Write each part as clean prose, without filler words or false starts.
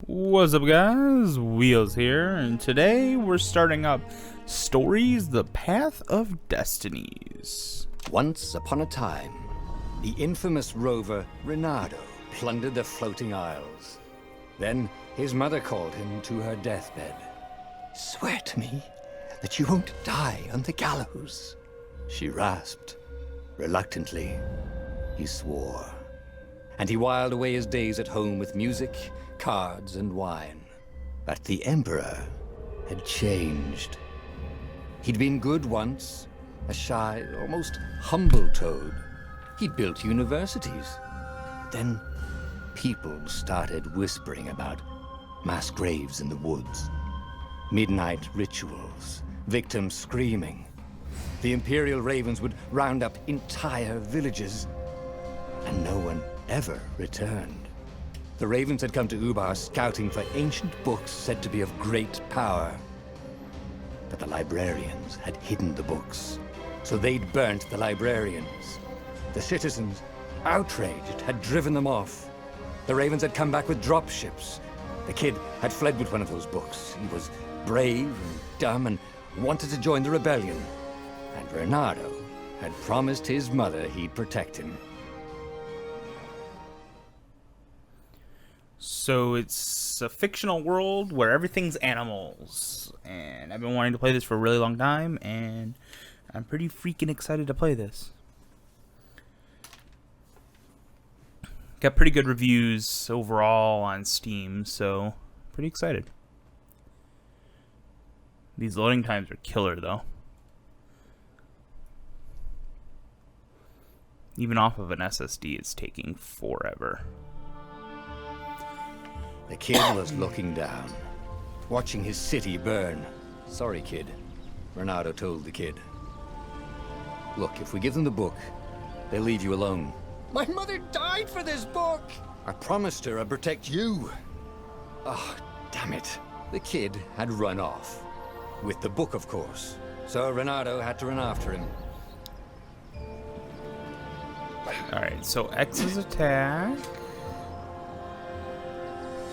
What's up, guys? Wheels here, and today we're starting up Stories: The Path of Destinies. Once upon a time, the infamous rover Reynardo plundered the floating isles. Then his mother called him to her deathbed. "Swear to me that you won't die on the gallows," she rasped. Reluctantly, he swore. And he whiled away his days at home with music, cards, and wine. But the Emperor had changed. He'd been good once, a shy, almost humble toad. He'd built universities. Then people started whispering about mass graves in the woods, midnight rituals, victims screaming. The Imperial Ravens would round up entire villages, and no one ever returned. The Ravens had come to Ubar scouting for ancient books said to be of great power. But the librarians had hidden the books, so they'd burnt the librarians. The citizens, outraged, had driven them off. The Ravens had come back with dropships. The kid had fled with one of those books. He was brave and dumb and wanted to join the rebellion. And Reynardo had promised his mother he'd protect him. So it's a fictional world where everything's animals, and I've been wanting to play this for a really long time, and I'm pretty freaking excited to play this. Got pretty good reviews overall on Steam, so pretty excited. These loading times are killer, though. Even off of an SSD, it's taking forever. The kid was looking down, watching his city burn. "Sorry, kid," Reynardo told the kid. "Look, if we give them the book, they'll leave you alone." "My mother died for this book!" "I promised her I'd protect you." Oh, damn it. The kid had run off. With the book, of course. So Reynardo had to run after him. Alright, so X is attack.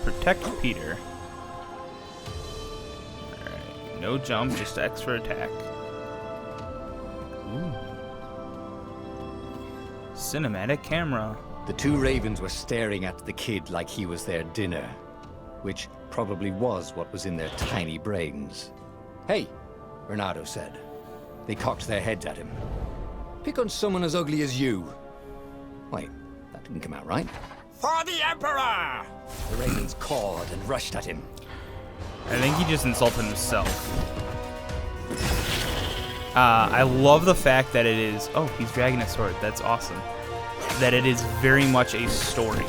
Protect Peter. Alright, no jump, just X for attack. Ooh. Cinematic camera. The two ravens were staring at the kid like he was their dinner, which probably was what was in their tiny brains. "Hey," Reynardo said. They cocked their heads at him. "Pick on someone as ugly as you." Wait, that didn't come out right. "For the Emperor!" The ravens cawed and rushed at him. I think he just insulted himself. I love the fact that it is... Oh, he's dragging a sword. That's awesome. That it is very much a story.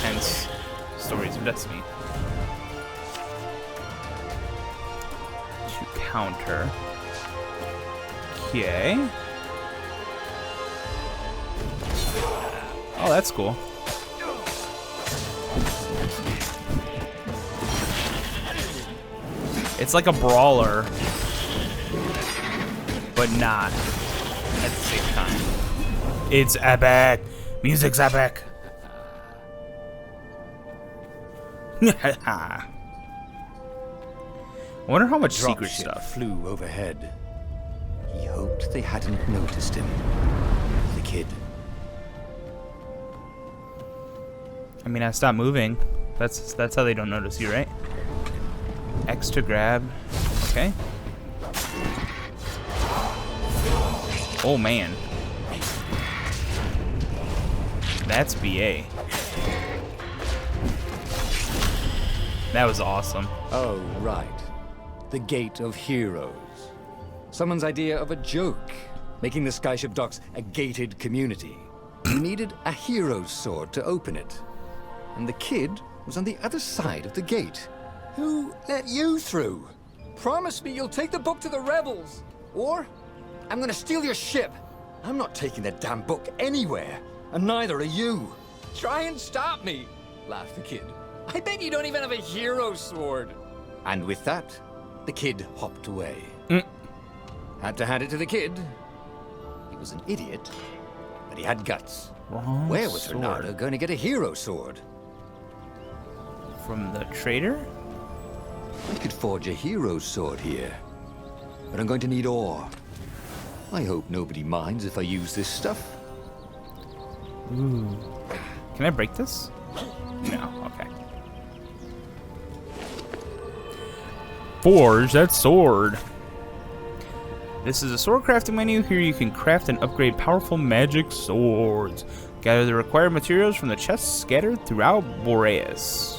Hence, Stories of Destiny. To counter. Okay. Oh, that's cool. It's like a brawler, but not at the same time. It's epic. Music's epic. I wonder how much secret Dropship stuff. flew overhead. He hoped they hadn't noticed him. The kid. I mean, I stopped moving. That's how they don't notice you, right? X to grab. Okay. Oh man. That's BA. That was awesome. Oh, right. The Gate of Heroes. Someone's idea of a joke, making the Skyship Docks a gated community. You needed a hero's sword to open it. And the kid was on the other side of the gate. "Who let you through? Promise me you'll take the book to the rebels, or I'm gonna steal your ship." "I'm not taking that damn book anywhere, and neither are you." "Try and stop me," laughed the kid. "I bet you don't even have a hero sword." And with that, the kid hopped away. Had to hand it to the kid. He was an idiot, but he had guts. Wrong Where was sword. Reynardo going to get a hero sword? From the trader? I could forge a hero's sword here, but I'm going to need ore. I hope nobody minds if I use this stuff. Ooh. Can I break this? No, okay. Forge that sword. This is a sword crafting menu. Here you can craft and upgrade powerful magic swords. Gather the required materials from the chests scattered throughout Boreas.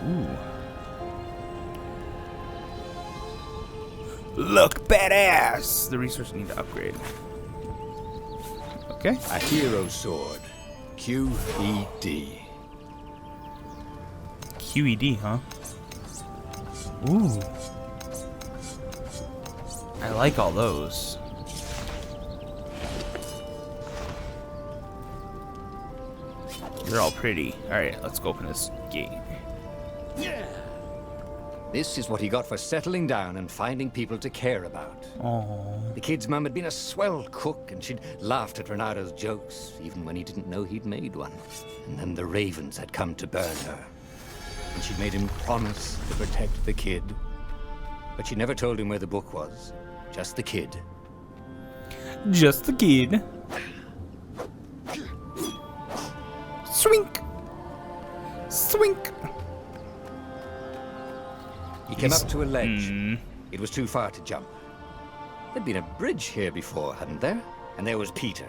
Ooh. Look badass! The resource need to upgrade. Okay. A hero's sword. QED. QED, huh? Ooh. I like all those. They're all pretty. Alright, let's go open this gate. Yeah. This is what he got for settling down and finding people to care about. Aww. The kid's mum had been a swell cook, and she'd laughed at Renado's jokes, even when he didn't know he'd made one. And then the ravens had come to burn her. And she'd made him promise to protect the kid. But she never told him where the book was. Just the kid. Just the kid. Swink! Swink! He came up to a ledge. It was too far to jump. There'd been a bridge here before, hadn't there? And there was Peter,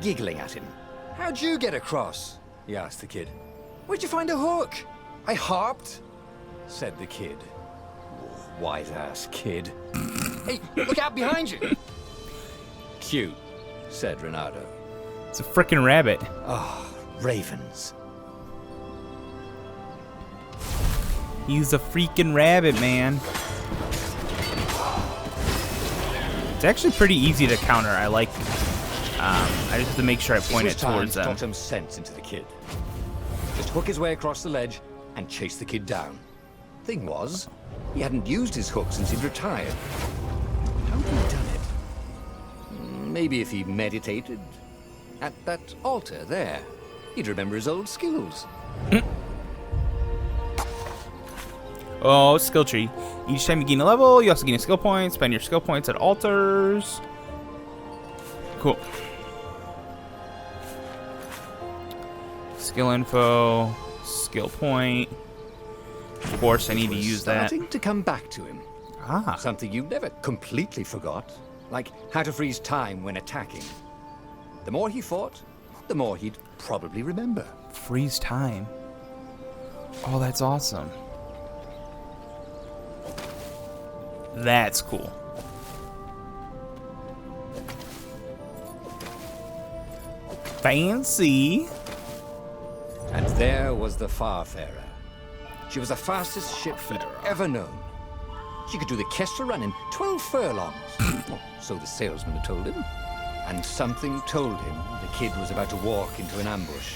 giggling at him. "How'd you get across?" he asked the kid. "Where'd you find a hook?" "I hopped," said the kid. Wise-ass kid. "Hey, look out behind you!" "Cute," said Renato. It's a frickin' rabbit. Oh, ravens. He's a freaking rabbit, man. It's actually pretty easy to counter. I like. I just have to make sure I point it towards them. Talk some sense into the kid. Just hook his way across the ledge and chase the kid down. Thing was, he hadn't used his hook since he'd retired. How'd he done it? Maybe if he meditated at that altar there, he'd remember his old skills. Oh, skill tree. Each time you gain a level, you also gain a skill point. Spend your skill points at altars. Cool. Skill info, skill point. Of course, I need to use that. Starting to come back to him. Ah. Something you never completely forgot, like how to freeze time when attacking. The more he fought, the more he'd probably remember. Freeze time. Oh, that's awesome. That's cool. Fancy. And there was the Farfarer. She was the fastest ship he'd ever known. She could do the Kessel run in 12 furlongs. Well, so the salesman had told him. And something told him the kid was about to walk into an ambush.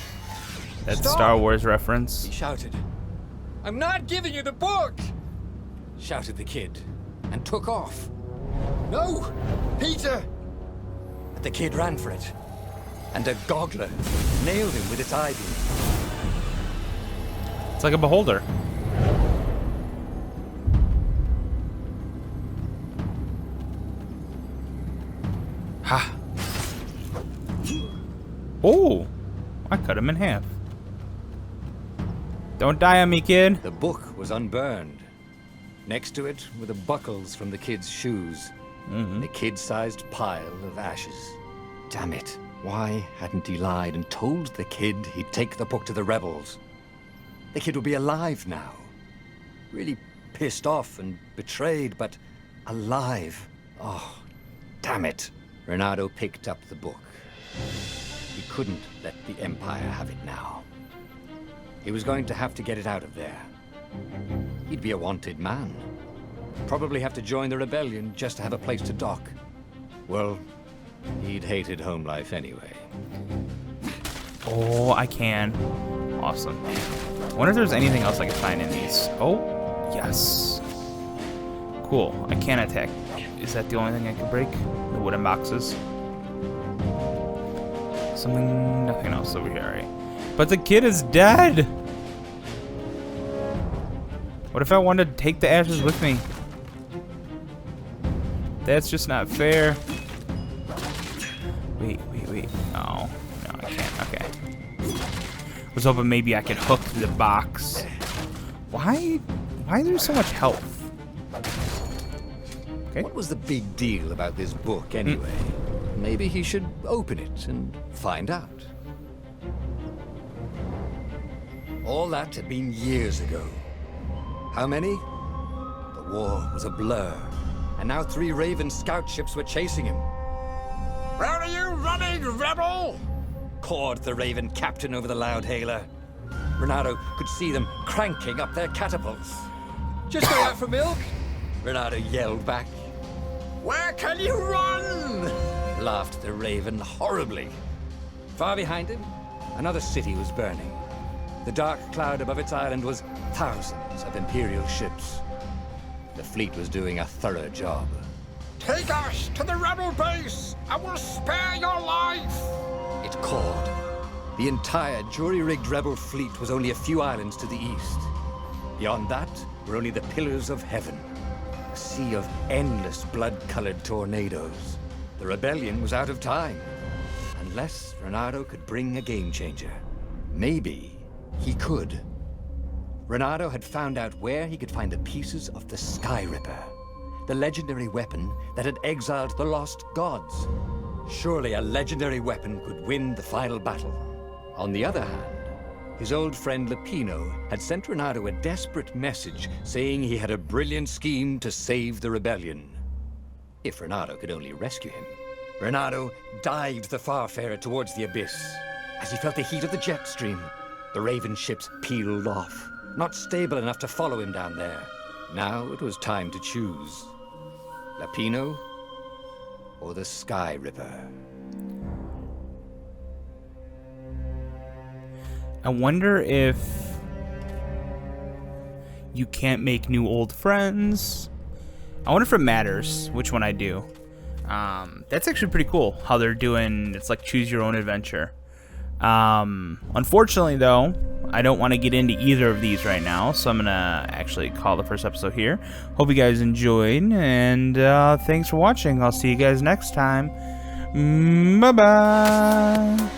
That's "Stop!" Star Wars reference. He shouted. "I'm not giving you the book!" shouted the kid, and took off. "No! Peter!" But the kid ran for it, and a goggler nailed him with its eye beam. It's like a beholder. Ha! Oh! I cut him in half. Don't die on me, kid. The book was unburned. Next to it were the buckles from the kid's shoes. And a kid-sized pile of ashes. Damn it. Why hadn't he lied and told the kid he'd take the book to the rebels? The kid would be alive now. Really pissed off and betrayed, but alive. Oh, damn it. Renato picked up the book. He couldn't let the Empire have it now. He was going to have to get it out of there. He'd be a wanted man. Probably have to join the rebellion just to have a place to dock. Well, he'd hated home life anyway. Oh, I can. Awesome. I wonder if there's anything else I can find in these. Oh, yes. Cool. I can attack. Is that the only thing I can break? The wooden boxes? Nothing else over here, right? But the kid is dead! What if I wanted to take the ashes with me? That's just not fair. Wait. No, I can't. Okay. I was hoping maybe I could hook the box. Why is there so much health? Okay. What was the big deal about this book anyway? Maybe he should open it and find out. All that had been years ago. How many? The war was a blur, and now 3 Raven scout ships were chasing him. Where are you running, rebel? Cawed the Raven captain over the loud hailer. Renato could see them cranking up their catapults. Just go out for milk? Renato yelled back. Where can you run? Laughed the Raven horribly. Far behind him, another city was burning. The dark cloud above its island was thousands of Imperial ships. The fleet was doing a thorough job. Take us to the rebel base! I will spare your life! It called. The entire jury-rigged rebel fleet was only a few islands to the east. Beyond that were only the pillars of heaven. A sea of endless blood-colored tornadoes. The rebellion was out of time. Unless Renato could bring a game-changer. Maybe he could. Renato had found out where he could find the pieces of the Sky Ripper, the legendary weapon that had exiled the lost gods. Surely a legendary weapon could win the final battle. On the other hand, his old friend Ep1 had sent Renato a desperate message saying he had a brilliant scheme to save the rebellion. If Renato could only rescue him. Renato dived the Farfarer towards the abyss. As he felt the heat of the jet stream, the Raven ships peeled off, not stable enough to follow him down there. Now it was time to choose. Ep1 or the Sky Ripper? I wonder if you can't make new old friends. I wonder if it matters which one I do. That's actually pretty cool how they're doing. It's like choose your own adventure. Unfortunately though, I don't want to get into either of these right now, so I'm gonna actually call the first episode here. Hope you guys enjoyed, and thanks for watching. I'll see you guys next time. Bye bye.